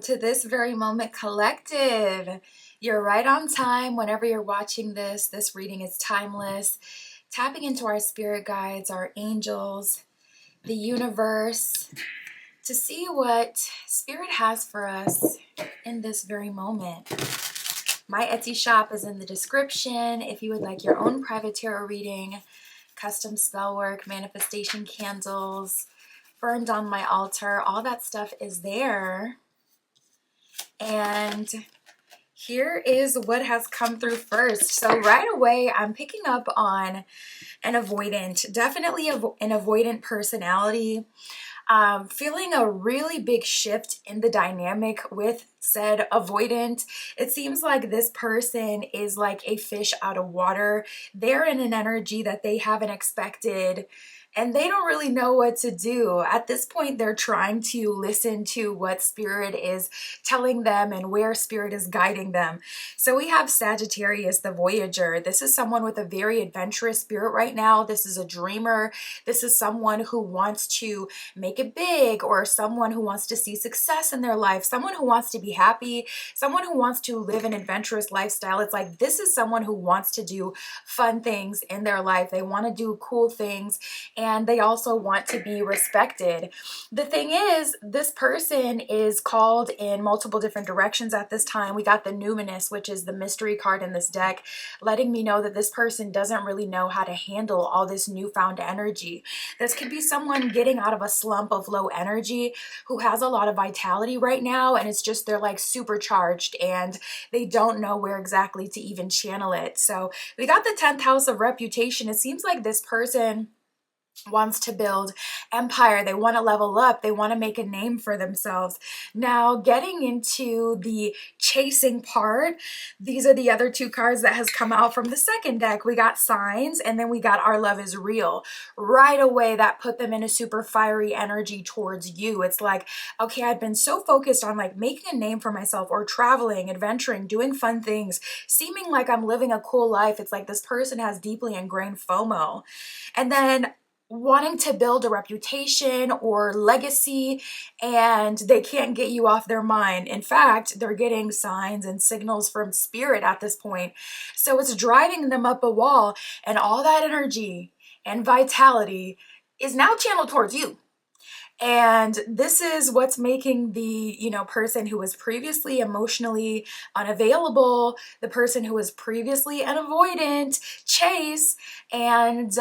to This Very Moment Collective. You're right on time whenever you're watching this. This reading is timeless. Tapping into our spirit guides, our angels, the universe, to see what spirit has for us in this very moment. My Etsy shop is in the description if you would like your own private tarot reading, custom spell work, manifestation candles, burned on my altar. All that stuff is there. And here is what has come through first. So right away, I'm picking up on an avoidant, definitely an avoidant personality. Feeling a really big shift in the dynamic with said avoidant. It seems like this person is like a fish out of water. They're in an energy that they haven't expected, and they don't really know what to do. At this point, they're trying to listen to what spirit is telling them and where spirit is guiding them. So we have Sagittarius, the Voyager. This is someone with a very adventurous spirit right now. This is a dreamer. This is someone who wants to make it big, or someone who wants to see success in their life, someone who wants to be happy, someone who wants to live an adventurous lifestyle. It's like this is someone who wants to do fun things in their life. They want to do cool things, and they also want to be respected. The thing is, this person is called in multiple different directions at this time. We got the Numinous, which is the mystery card in this deck, letting me know that this person doesn't really know how to handle all this newfound energy. This could be someone getting out of a slump of low energy who has a lot of vitality right now, and it's just they're like supercharged and they don't know where exactly to even channel it. So we got the 10th house of reputation. It seems like this person wants to build empire. They want to level up. They want to make a name for themselves. Now, getting into the chasing part, these are the other two cards that has come out from the second deck. We got Signs, and then we got Our Love is Real. Right away, that put them in a super fiery energy towards you. It's like, okay, I've been so focused on like making a name for myself, or traveling, adventuring, doing fun things, seeming like I'm living a cool life. It's like this person has deeply ingrained FOMO. And then wanting to build a reputation or legacy, and they can't get you off their mind. In fact, they're getting signs and signals from spirit at this point. So it's driving them up a wall, and all that energy and vitality is now channeled towards you. And this is what's making the, person who was previously emotionally unavailable, the person who was previously an avoidant, chase. And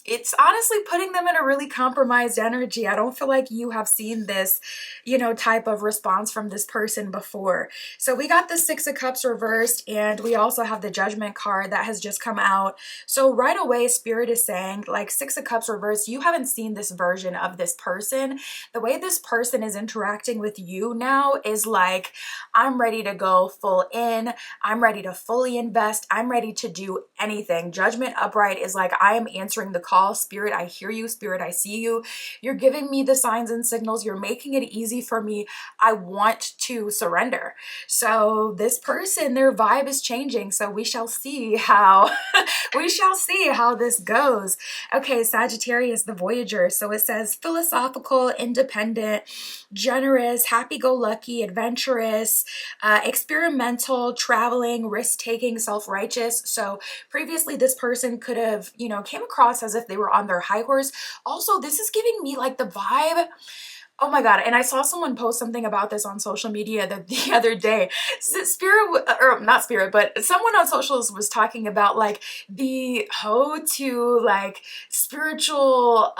it's honestly putting them in a really compromised energy. I don't feel like you have seen this, type of response from this person before. So we got the Six of Cups reversed, and we also have the Judgment card that has just come out. So right away, Spirit is saying, like, Six of Cups reversed, you haven't seen this version of this person. The way this person is interacting with you now is like, I'm ready to go full in. I'm ready to fully invest. I'm ready to do anything. Judgment upright is like, I am answering the call. Spirit, I hear you. Spirit, I see you. You're giving me the signs and signals. You're making it easy for me. I want to surrender. So this person, their vibe is changing. So we shall see how this goes. Okay, Sagittarius, the Voyager. So it says philosophical, independent, generous, happy-go-lucky, adventurous, experimental, traveling, risk-taking, self-righteous. So previously this person could have, came across as if they were on their high horse. Also, this is giving me like the vibe. Oh my God. And I saw someone post something about this on social media the other day. Not Spirit, but someone on socials was talking about like the hoe to like spiritual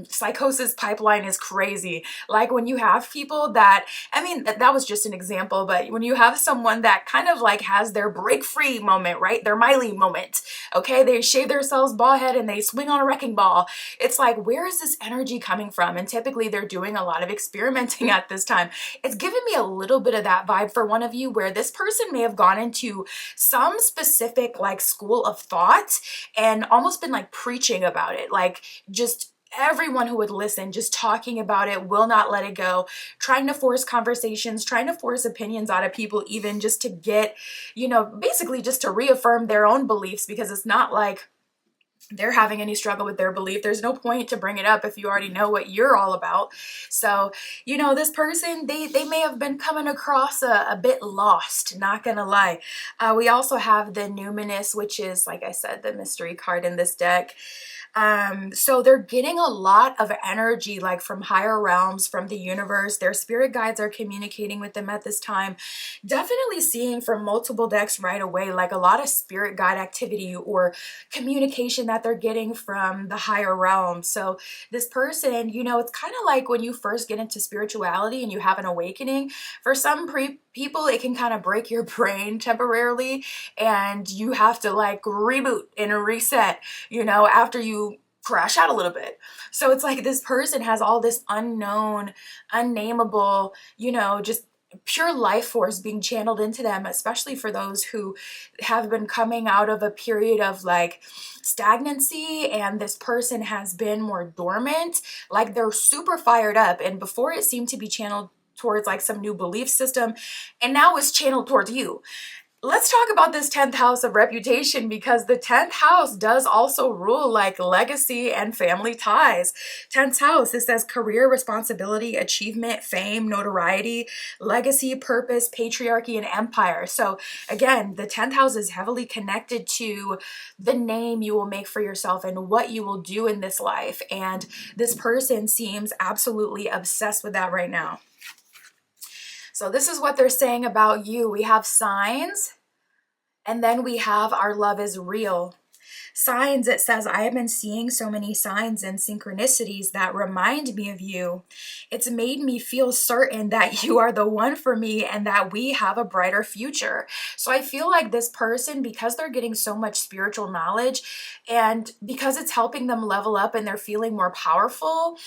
psychosis pipeline is crazy. Like when you have people that, that was just an example, but when you have someone that kind of like has their break free moment, right? Their Miley moment. Okay. They shave themselves bald head and they swing on a wrecking ball. It's like, where is this energy coming from? And typically they're doing a lot of experimenting at this time. It's given me a little bit of that vibe for one of you, where this person may have gone into some specific like school of thought and almost been like preaching about it, like just everyone who would listen, just talking about it, will not let it go, trying to force conversations, trying to force opinions out of people, even just to get, basically just to reaffirm their own beliefs, because it's not like they're having any struggle with their belief, there's no point to bring it up if you already know what you're all about. So, you know, this person, they may have been coming across a bit lost, not gonna lie. We also have the numinous, which is, like I said, the mystery card in this deck. So they're getting a lot of energy, like from higher realms, from the universe. Their spirit guides are communicating with them at this time. Definitely seeing from multiple decks right away, like a lot of spirit guide activity or communication that they're getting from the higher realms. So this person, you know, it's kind of like when you first get into spirituality and you have an awakening. For some people, it can kind of break your brain temporarily, and you have to like reboot and reset, you know, after you crash out a little bit. So it's like this person has all this unknown, unnameable, you know, just pure life force being channeled into them, especially for those who have been coming out of a period of like stagnancy, and this person has been more dormant, like they're super fired up, and before it seemed to be channeled towards like some new belief system, and now it's channeled towards you. Let's talk about this 10th house of reputation, because the 10th house does also rule like legacy and family ties. 10th house, it says career, responsibility, achievement, fame, notoriety, legacy, purpose, patriarchy, and empire. So again, the 10th house is heavily connected to the name you will make for yourself and what you will do in this life. And this person seems absolutely obsessed with that right now. So this is what they're saying about you. We have signs, and then we have our love is real. Signs, it says, I have been seeing so many signs and synchronicities that remind me of you. It's made me feel certain that you are the one for me and that we have a brighter future. So I feel like this person, because they're getting so much spiritual knowledge and because it's helping them level up and they're feeling more powerful,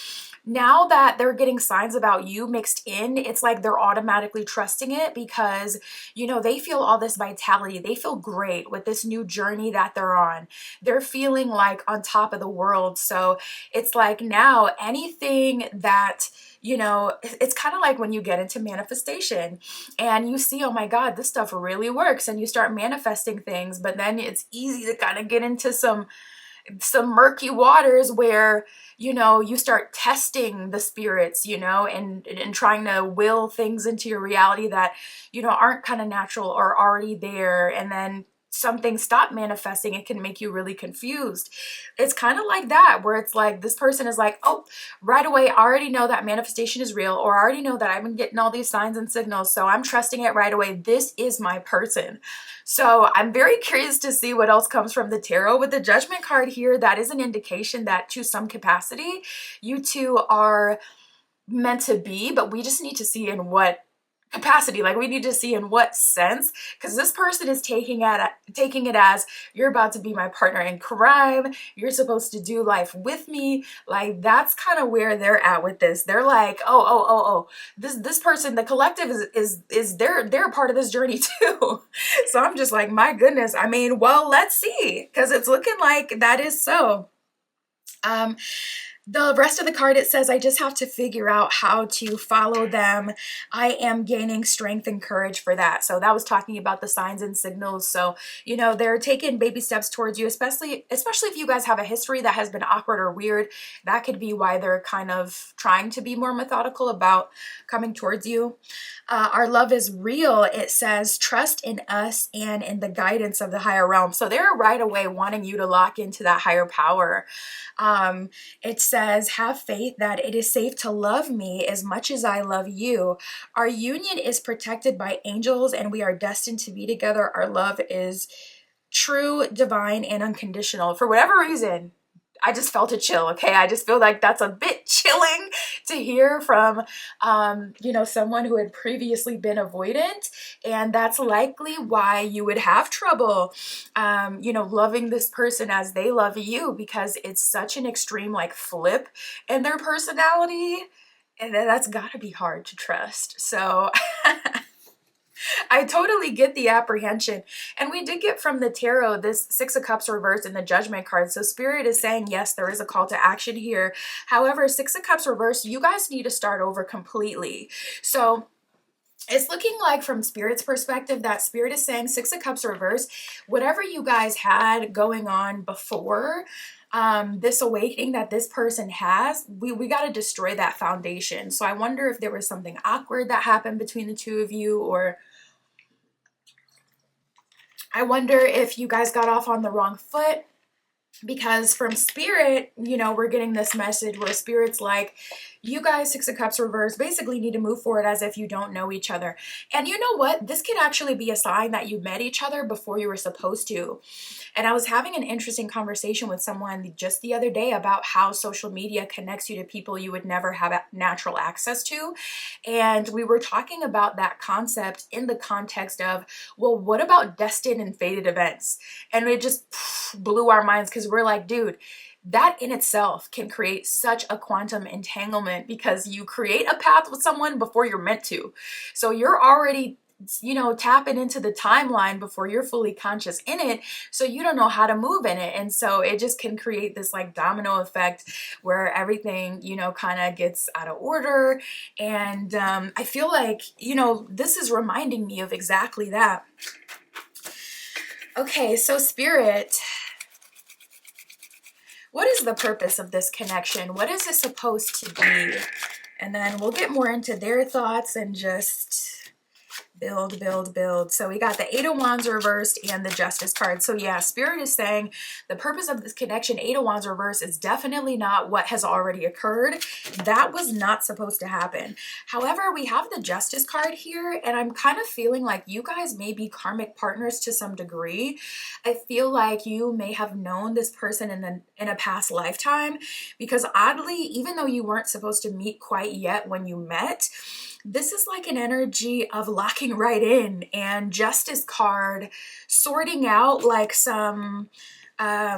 now that they're getting signs about you mixed in, it's like they're automatically trusting it because, you know, they feel all this vitality. They feel great with this new journey that they're on. They're feeling like on top of the world. So it's like now anything that, you know, it's kind of like when you get into manifestation and you see, oh my God, this stuff really works, and you start manifesting things, but then it's easy to kind of get into some murky waters where, you know, you start testing the spirits, you know, and trying to will things into your reality that, you know, aren't kind of natural or already there. And then something stop manifesting, it can make you really confused. It's kind of like that, where it's like this person is like, oh, right away, I already know that manifestation is real, or I already know that I've been getting all these signs and signals, so I'm trusting it right away. This is my person. So I'm very curious to see what else comes from the tarot. With the Judgment card here, that is an indication that to some capacity, you two are meant to be, but we just need to see in what capacity. Like we need to see in what sense, because this person is taking it as you're about to be my partner in crime, you're supposed to do life with me. Like that's kind of where they're at with this. They're like, oh, this person, the collective is they're a part of this journey too. So I'm just like, my goodness. I mean, well, let's see, because it's looking like that is so. The rest of the card, it says, I just have to figure out how to follow them. I am gaining strength and courage for that. So that was talking about the signs and signals. So, you know, they're taking baby steps towards you, especially if you guys have a history that has been awkward or weird. That could be why they're kind of trying to be more methodical about coming towards you. Our love is real. It says, trust in us and in the guidance of the higher realm. So they're right away wanting you to lock into that higher power. It says, have faith that it is safe to love me as much as I love you. Our union is protected by angels and we are destined to be together. Our love is true, divine, and unconditional. For whatever reason, I just felt a chill, okay? I just feel like that's a bit chilling to hear from, you know, someone who had previously been avoidant. And that's likely why you would have trouble, you know, loving this person as they love you, because it's such an extreme, like, flip in their personality. And that's gotta be hard to trust. So I totally get the apprehension. And we did get from the tarot this Six of Cups reversed in the Judgment card. So Spirit is saying, yes, there is a call to action here. However, Six of Cups reversed, you guys need to start over completely. So It's looking like from Spirit's perspective that Spirit is saying Six of Cups reverse, whatever you guys had going on before, this awakening that this person has, we got to destroy that foundation. So I wonder if there was something awkward that happened between the two of you, or I wonder if you guys got off on the wrong foot. Because from Spirit, you know, we're getting this message where Spirit's like, you guys, Six of Cups reverse, basically need to move forward as if you don't know each other. And you know what? This could actually be a sign that you met each other before you were supposed to. And I was having an interesting conversation with someone just the other day about how social media connects you to people you would never have natural access to. And we were talking about that concept in the context of, well, what about destined and fated events? And it just blew our minds, because we're like, dude, that in itself can create such a quantum entanglement, because you create a path with someone before you're meant to. So you're already, you know, tapping into the timeline before you're fully conscious in it, so you don't know how to move in it. And so it just can create this like domino effect where everything, you know, kind of gets out of order. And I feel like, you know, this is reminding me of exactly that. Okay, so Spirit, what is the purpose of this connection? What is it supposed to be? And then we'll get more into their thoughts and just build, build, build. So we got the Eight of Wands reversed and the Justice card. So yeah, Spirit is saying the purpose of this connection, Eight of Wands reversed, is definitely not what has already occurred. That was not supposed to happen. However, we have the Justice card here, and I'm kind of feeling like you guys may be karmic partners to some degree. I feel like you may have known this person in a past lifetime, because oddly, even though you weren't supposed to meet quite yet when you met, this is like an energy of locking right in, and Justice card sorting out like some, I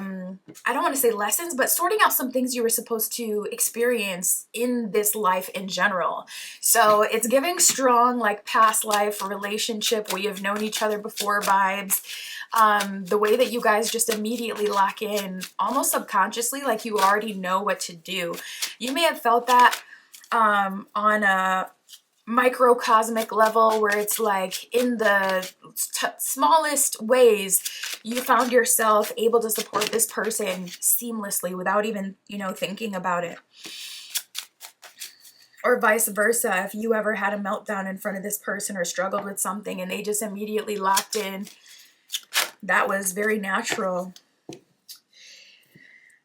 don't want to say lessons, but sorting out some things you were supposed to experience in this life in general. So it's giving strong like past life relationship, we have known each other before vibes. The way that you guys just immediately lock in, almost subconsciously, like you already know what to do. You may have felt that on a microcosmic level, where it's like in the smallest ways you found yourself able to support this person seamlessly without even, you know, thinking about it. Or vice versa, if you ever had a meltdown in front of this person or struggled with something and they just immediately locked in, that was very natural.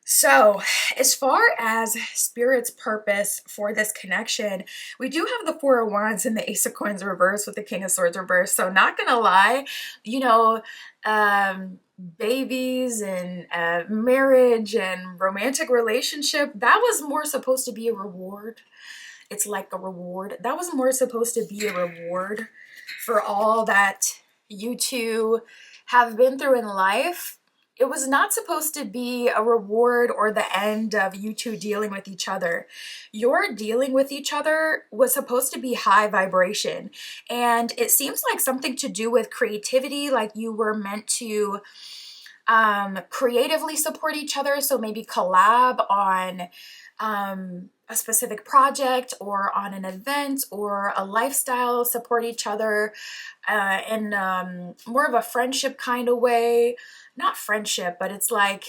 So as far as Spirit's purpose for this connection, we do have the Four of Wands and the Ace of Coins reversed with the King of Swords reversed. So not gonna lie, you know, babies and marriage and romantic relationship, that was more supposed to be a reward. It's like a reward. That was more supposed to be a reward for all that you two have been through in life. It was not supposed to be a reward or the end of you two dealing with each other. Your dealing with each other was supposed to be high vibration. And it seems like something to do with creativity, like you were meant to creatively support each other. So maybe collab on a specific project or on an event or a lifestyle, support each other in more of a friendship kind of way. Not friendship, but it's like,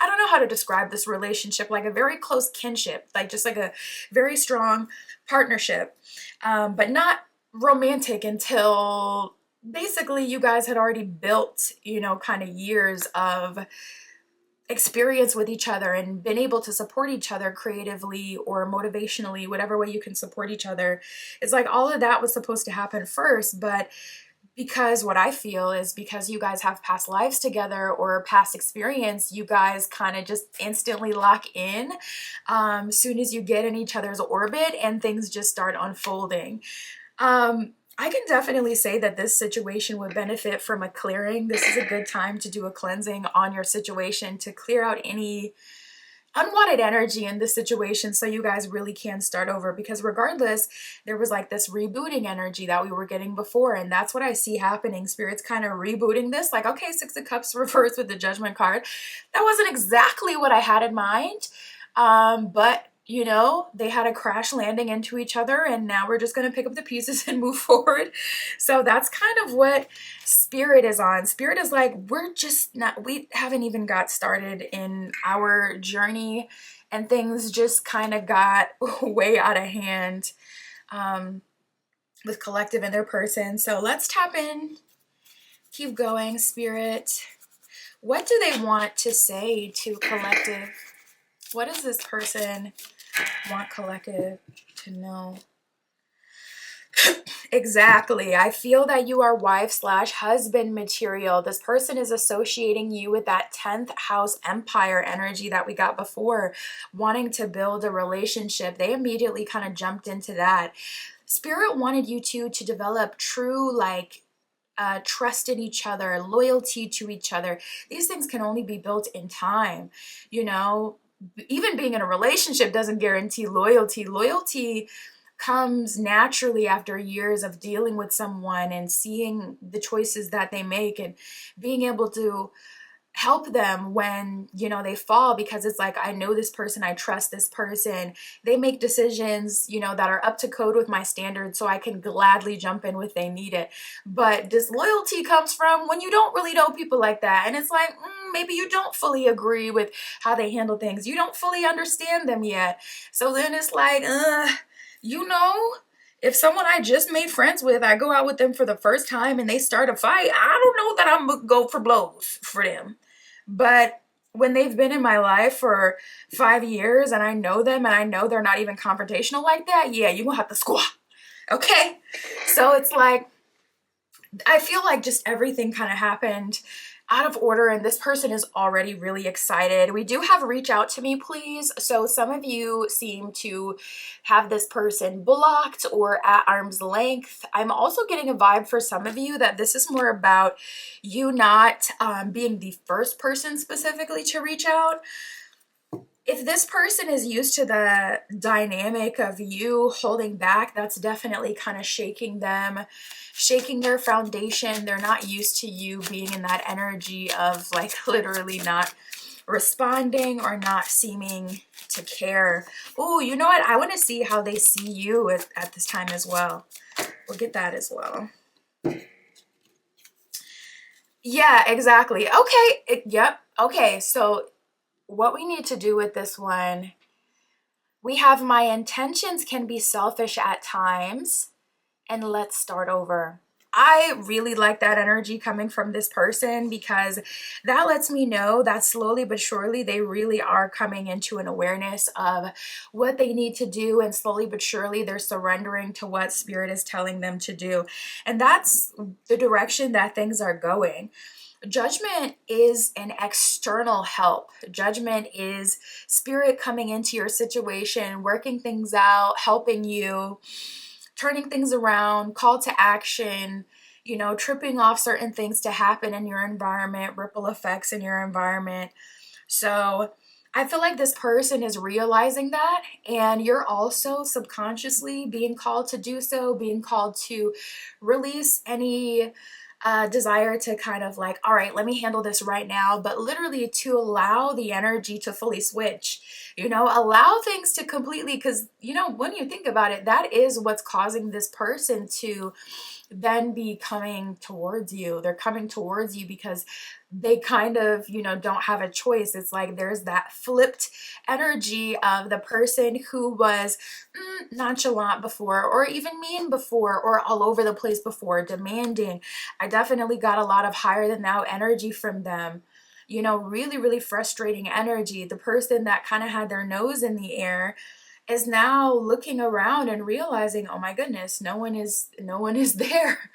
I don't know how to describe this relationship, like a very close kinship, like just like a very strong partnership, but not romantic until basically you guys had already built, you know, kind of years of experience with each other and been able to support each other creatively or motivationally, whatever way you can support each other. It's like all of that was supposed to happen first, but because what I feel is because you guys have past lives together or past experience, you guys kind of just instantly lock in soon as you get in each other's orbit, and things just start unfolding. I can definitely say that this situation would benefit from a clearing. This is a good time to do a cleansing on your situation to clear out any unwanted energy in this situation, so you guys really can start over, because regardless, there was like this rebooting energy that we were getting before, and that's what I see happening. Spirit's kind of rebooting this, like, okay, Six of Cups reversed with the Judgment card. That wasn't exactly what I had in mind, but you know, they had a crash landing into each other, and now we're just going to pick up the pieces and move forward. So that's kind of what Spirit is on. Spirit is like, we're just not, we haven't even got started in our journey, and things just kind of got way out of hand with Collective and their person. So let's tap in, keep going, Spirit. What do they want to say to Collective? What does this person want Collective to know? Exactly. I feel that you are wife/husband material. This person is associating you with that 10th house empire energy that we got before, wanting to build a relationship. They immediately kind of jumped into that. Spirit wanted you two to develop true, like, trust in each other, loyalty to each other. These things can only be built in time. You know, even being in a relationship doesn't guarantee loyalty. Loyalty comes naturally after years of dealing with someone and seeing the choices that they make and being able to help them when, you know, they fall, because it's like, I know this person, I trust this person, they make decisions, you know, that are up to code with my standards, so I can gladly jump in when they need it. But disloyalty comes from when you don't really know people like that, and it's like, maybe you don't fully agree with how they handle things, you don't fully understand them yet. So then it's like, you know, if someone I just made friends with, I go out with them for the first time and they start a fight, I don't know that I'm gonna go for blows for them. But when they've been in my life for 5 years and I know them and I know they're not even confrontational like that, yeah, you're gonna have to squat. Okay? So it's like, I feel like just everything kind of happened out of order, and this person is already really excited. We do have reach out to me, please. So some of you seem to have this person blocked or at arm's length. I'm also getting a vibe for some of you that this is more about you not being the first person specifically to reach out. If this person is used to the dynamic of you holding back, that's definitely kind of shaking them, shaking their foundation. They're not used to you being in that energy of like literally not responding or not seeming to care. Oh, you know what? I want to see how they see you at this time as well. We'll get that as well. Yeah, exactly. Okay. Yep. Okay. So what we need to do with this one, we have my intentions can be selfish at times, and let's start over. I really like that energy coming from this person, because that lets me know that slowly but surely they really are coming into an awareness of what they need to do, and slowly but surely they're surrendering to what Spirit is telling them to do. And that's the direction that things are going. Judgment is an external help. Judgment is Spirit coming into your situation, working things out, helping you, turning things around, call to action, you know, tripping off certain things to happen in your environment, ripple effects in your environment. So I feel like this person is realizing that, and you're also subconsciously being called to do so, being called to release any desire to kind of like, all right, let me handle this right now, but literally to allow the energy to fully switch, you know, allow things to completely, because, you know, when you think about it, that is what's causing this person to then be coming towards you. They're coming towards you because they kind of, you know, don't have a choice. It's like there's that flipped energy of the person who was nonchalant before, or even mean before, or all over the place before, demanding. I definitely got a lot of higher than thou energy from them. You know, really, really frustrating energy. The person that kind of had their nose in the air is now looking around and realizing, oh my goodness, no one is there.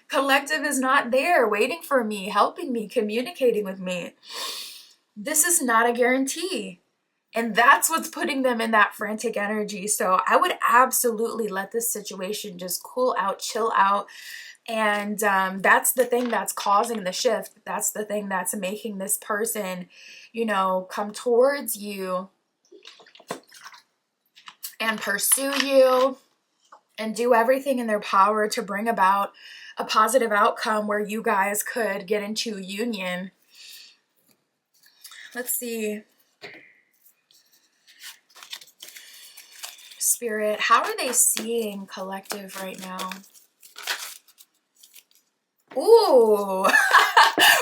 Collective is not there waiting for me, helping me, communicating with me. This is not a guarantee. And that's what's putting them in that frantic energy. So I would absolutely let this situation just cool out, chill out. And that's the thing that's causing the shift. That's the thing that's making this person, you know, come towards you and pursue you and do everything in their power to bring about a positive outcome where you guys could get into union. Let's see. Spirit, how are they seeing collective right now? Ooh,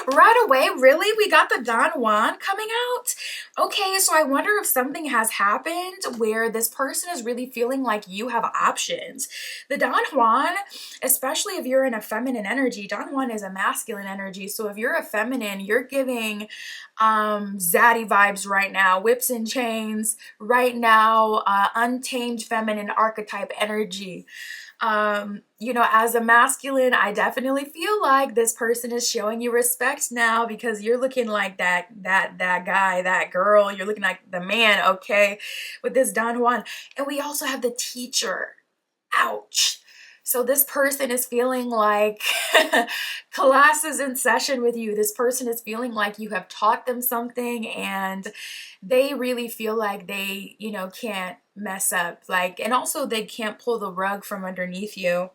right away, really? We got the Don Juan coming out? Okay, so I wonder if something has happened where this person is really feeling like you have options. The Don Juan, especially if you're in a feminine energy, Don Juan is a masculine energy. So if you're a feminine, you're giving zaddy vibes right now, whips and chains right now, untamed feminine archetype energy. As a masculine, I definitely feel like this person is showing you respect now because you're looking like that guy, that girl. You're looking like the man, okay, with this Don Juan. And we also have the teacher. Ouch. So this person is feeling like class is in session with you. This person is feeling like you have taught them something and they really feel like they, can't mess up. And also they can't pull the rug from underneath you.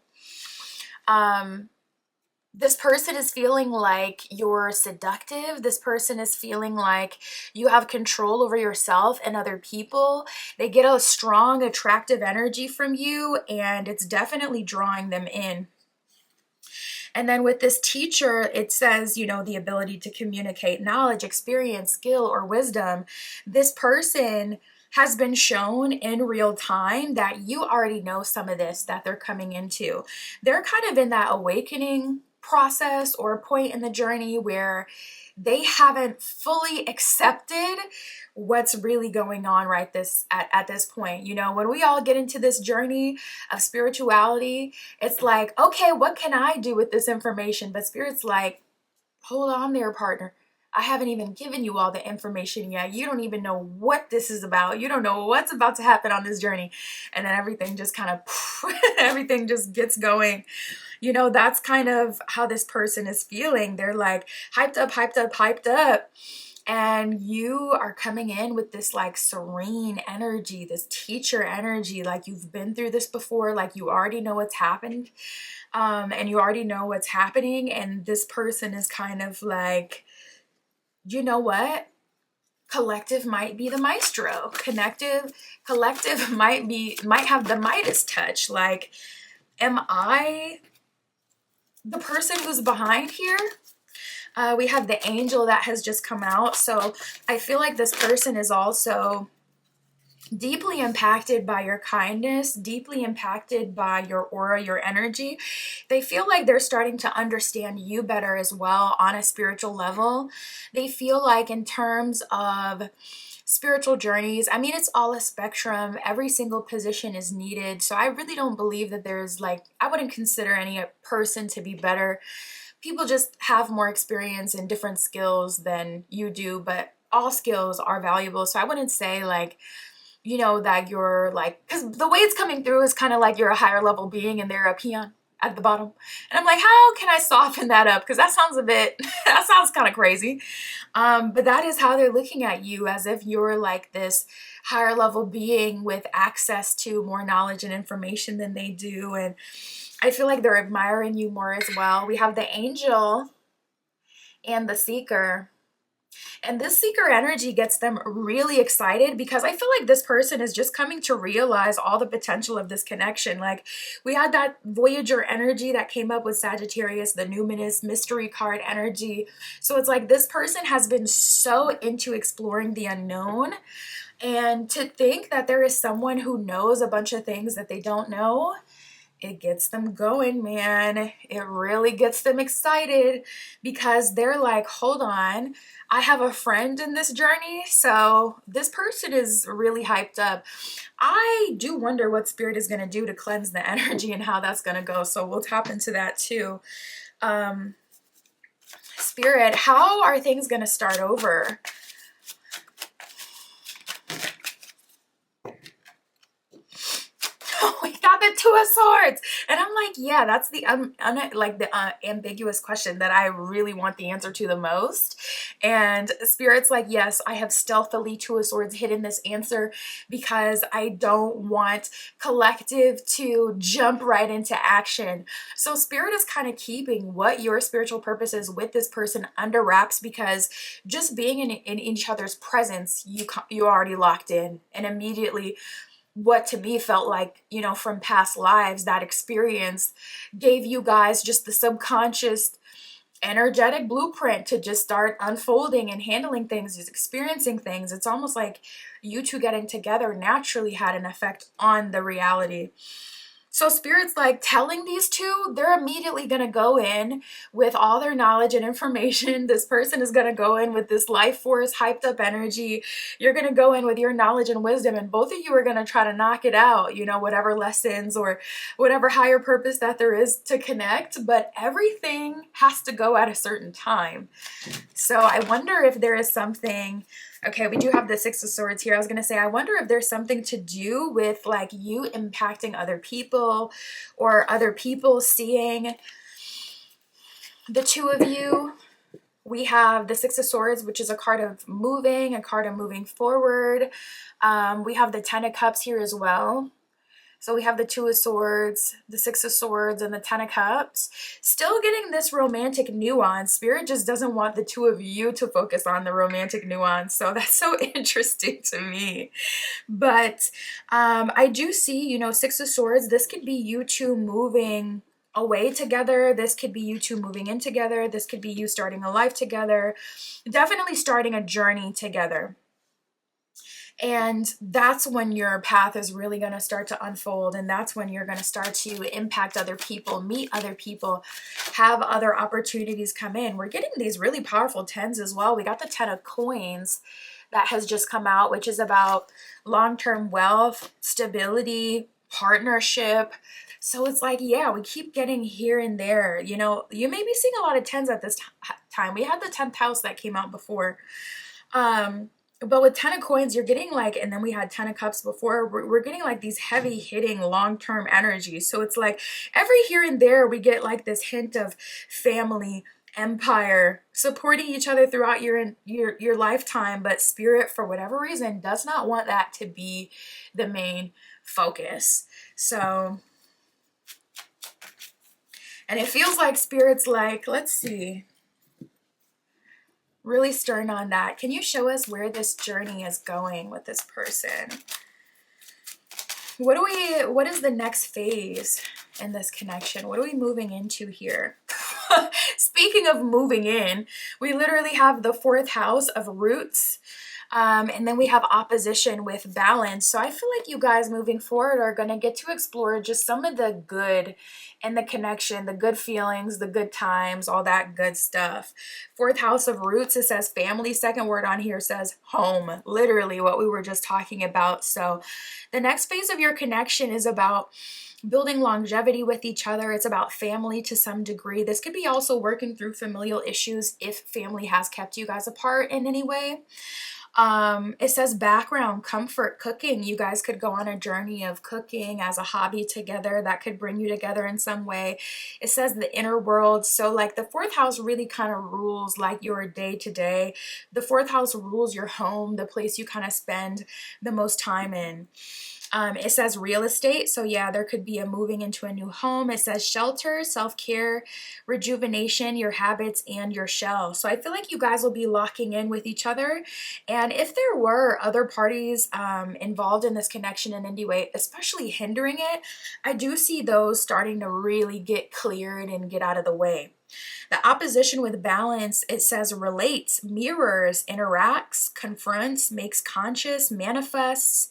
This person is feeling like you're seductive. This person is feeling like you have control over yourself and other people. They get a strong, attractive energy from you, and it's definitely drawing them in. And then with this teacher, it says, the ability to communicate knowledge, experience, skill, or wisdom. This person has been shown in real time that you already know some of this that they're coming into. They're kind of in that awakening process or point in the journey where they haven't fully accepted what's really going on at this point. When we all get into this journey of spirituality, it's like, okay, what can I do with this information? But Spirit's like, hold on there, partner. I haven't even given you all the information yet. You don't even know what this is about. You don't know what's about to happen on this journey. And then everything just kind of, everything just gets going. That's kind of how this person is feeling. They're like hyped up, hyped up, hyped up. And you are coming in with this like serene energy, this teacher energy, like you've been through this before, like you already know what's happened, and you already know what's happening. And this person is kind of like, you know what? Collective might be the maestro. Collective might have the Midas touch. Like, am I the person who's behind here? We have the angel that has just come out. So I feel like this person is also deeply impacted by your kindness, deeply impacted by your aura, your energy. They feel like they're starting to understand you better as well on a spiritual level. They feel like in terms of spiritual journeys, I mean, it's all a spectrum. Every single position is needed. So I really don't believe that there's I wouldn't consider any person to be better. People just have more experience and different skills than you do, but all skills are valuable. So I wouldn't say that you're because the way it's coming through is kind of like you're a higher level being and they're a peon at the bottom. And I'm like, how can I soften that up? Because that sounds that sounds kind of crazy. But that is how they're looking at you, as if you're like this higher level being with access to more knowledge and information than they do. And I feel like they're admiring you more as well. We have the angel and the seeker. And this seeker energy gets them really excited because I feel like this person is just coming to realize all the potential of this connection. Like we had that Voyager energy that came up with Sagittarius, the numinous mystery card energy. So it's like this person has been so into exploring the unknown. And to think that there is someone who knows a bunch of things that they don't know, it gets them going, man. It really gets them excited because they're like, hold on, I have a friend in this journey. So this person is really hyped up. I do wonder what Spirit is going to do to cleanse the energy and how that's going to go. So we'll tap into that too. Spirit, how are things going to start over? We got the Two of Swords. And I'm like, yeah, that's the ambiguous question that I really want the answer to the most. And Spirit's like, yes, I have stealthily Two of Swords hidden this answer because I don't want collective to jump right into action. So Spirit is kind of keeping what your spiritual purpose is with this person under wraps, because just being in each other's presence, you already locked in, and immediately what to me felt like, you know, from past lives, that experience gave you guys just the subconscious energetic blueprint to just start unfolding and handling things, just experiencing things. It's almost like you two getting together naturally had an effect on the reality. So Spirit's like telling these two, they're immediately going to go in with all their knowledge and information. This person is going to go in with this life force, hyped up energy. You're going to go in with your knowledge and wisdom, and both of you are going to try to knock it out, you know, whatever lessons or whatever higher purpose that there is to connect. But everything has to go at a certain time. So I wonder if there is something. Okay, we do have the Six of Swords here. I was going to say, I wonder if there's something to do with like you impacting other people or other people seeing the two of you. We have the Six of Swords, which is a card of moving, a card of moving forward. We have the Ten of Cups here as well. So we have the Two of Swords, the Six of Swords, and the Ten of Cups. Still getting this romantic nuance. Spirit just doesn't want the two of you to focus on the romantic nuance. So that's so interesting to me. But I do see, you know, Six of Swords, this could be you two moving away together. This could be you two moving in together. This could be you starting a life together. Definitely starting a journey together. And that's when your path is really going to start to unfold. And that's when you're going to start to impact other people, meet other people, have other opportunities come in. We're getting these really powerful tens as well. We got the Ten of Coins that has just come out, which is about long-term wealth, stability, partnership. So it's like, yeah, we keep getting here and there. You know, you may be seeing a lot of tens at this time. We had the 10th house that came out before. But with Ten of Coins, you're getting like, and then we had Ten of Cups before, we're getting like these heavy hitting long-term energies. So it's like every here and there we get like this hint of family, empire, supporting each other throughout your lifetime. But Spirit, for whatever reason, does not want that to be the main focus. So, and it feels like Spirit's like, let's see, really stern on that. Can you show us where this journey is going with this person? What is the next phase in this connection? What are we moving into here? Speaking of moving in, we literally have the 4th house of roots. And then we have opposition with balance. So I feel like you guys moving forward are going to get to explore just some of the good and the connection, the good feelings, the good times, all that good stuff. 4th house of roots, it says family. Second word on here says home, literally what we were just talking about. So the next phase of your connection is about building longevity with each other. It's about family to some degree. This could be also working through familial issues if family has kept you guys apart in any way. It says background, comfort, cooking. You guys could go on a journey of cooking as a hobby together. That could bring you together in some way. It says the inner world. So like the 4th house really kind of rules like your day to day. The 4th house rules your home, the place you kind of spend the most time in. It says real estate. So yeah, there could be a moving into a new home. It says shelter, self-care, rejuvenation, your habits, and your shell. So I feel like you guys will be locking in with each other. And if there were other parties involved in this connection in any way, especially hindering it, I do see those starting to really get cleared and get out of the way. The opposition with balance, it says relates, mirrors, interacts, confronts, makes conscious, manifests,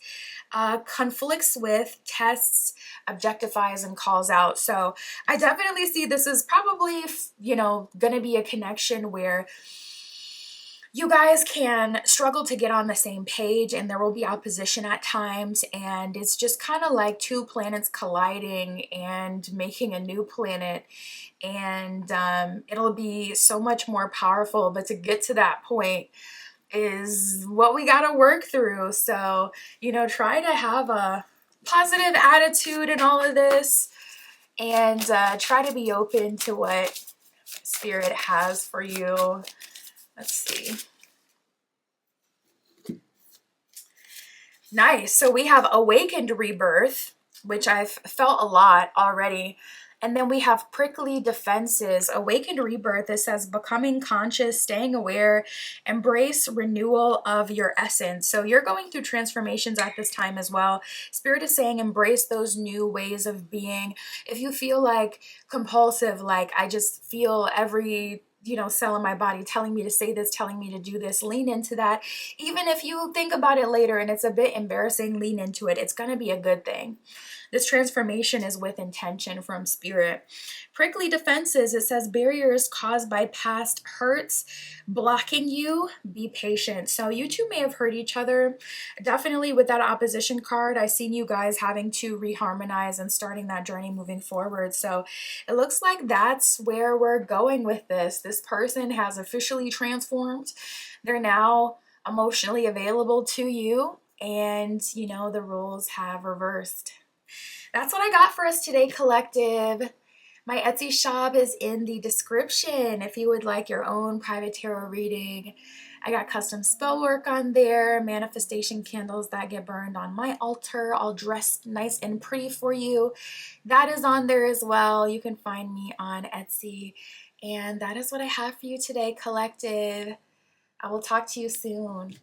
conflicts with, tests, objectifies, and calls out. So I definitely see this is probably, you know, going to be a connection where you guys can struggle to get on the same page and there will be opposition at times, and it's just kind of like two planets colliding and making a new planet, and it'll be so much more powerful. But to get to that point is what we got to work through. So, you know, try to have a positive attitude in all of this, and try to be open to what Spirit has for you. Let's see. Nice. So we have awakened rebirth, which I've felt a lot already. And then we have prickly defenses, awakened rebirth. It says becoming conscious, staying aware, embrace renewal of your essence. So you're going through transformations at this time as well. Spirit is saying embrace those new ways of being. If you feel like compulsive, like I just feel every cell in my body telling me to say this, telling me to do this, lean into that. Even if you think about it later and it's a bit embarrassing, lean into it. It's going to be a good thing. This transformation is with intention from spirit. Prickly defenses, it says barriers caused by past hurts blocking you. Be patient. So you two may have hurt each other. Definitely with that opposition card, I seen you guys having to reharmonize and starting that journey moving forward. So it looks like that's where we're going with this. This person has officially transformed. They're now emotionally available to you, and the roles have reversed. That's what I got for us today, collective. My Etsy shop is in the description if you would like your own private tarot reading. I got custom spell work on there, manifestation candles that get burned on my altar, all dressed nice and pretty for you. That is on there as well. You can find me on Etsy. And that is what I have for you today, collective. I will talk to you soon.